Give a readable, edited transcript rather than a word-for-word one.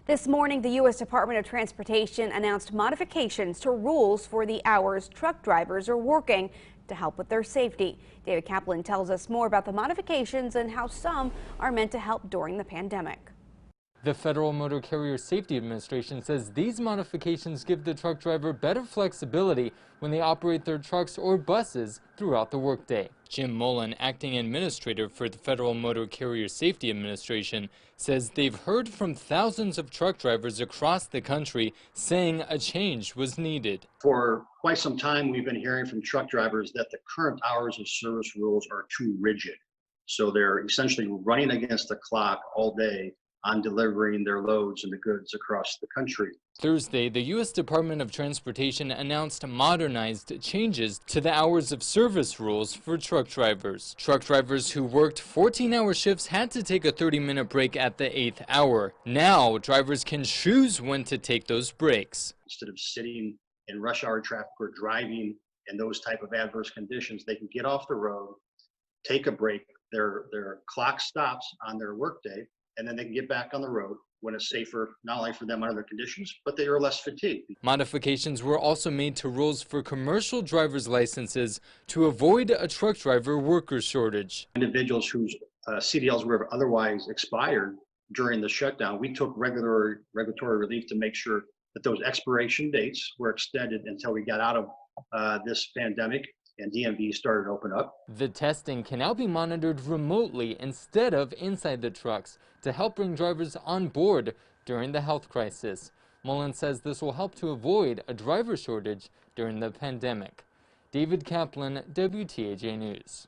This morning, the U.S. Department of Transportation announced modifications to rules for the hours truck drivers are working to help with their safety. David Kaplan tells us more about the modifications and how some are meant to help during the pandemic. The Federal Motor Carrier Safety Administration says these modifications give the truck driver better flexibility when they operate their trucks or buses throughout the workday. Jim Mullen, acting administrator for the Federal Motor Carrier Safety Administration, says they've heard from thousands of truck drivers across the country saying a change was needed. For quite some time, we've been hearing from truck drivers that the current hours of service rules are too rigid. So they're essentially running against the clock all day on delivering their loads and the goods across the country. Thursday, the U.S. Department of Transportation announced modernized changes to the hours of service rules for truck drivers. Truck drivers who worked 14-hour shifts had to take a 30-minute break at the 8th hour. Now, drivers can choose when to take those breaks. Instead of sitting in rush hour traffic or driving in those type of adverse conditions, they can get off the road, take a break, their clock stops on their workday, and then they can get back on the road when it's safer, not only for them under their conditions, but they are less fatigued. Modifications were also made to rules for commercial driver's licenses to avoid a truck driver worker shortage. Individuals whose CDLs would have otherwise expired during the shutdown, we took regulatory relief to make sure that those expiration dates were extended until we got out of this pandemic and DMV started to open up. The testing can now be monitored remotely instead of inside the trucks to help bring drivers on board during the health crisis. Mullen says this will help to avoid a driver shortage during the pandemic. David Kaplan, WTAJ News.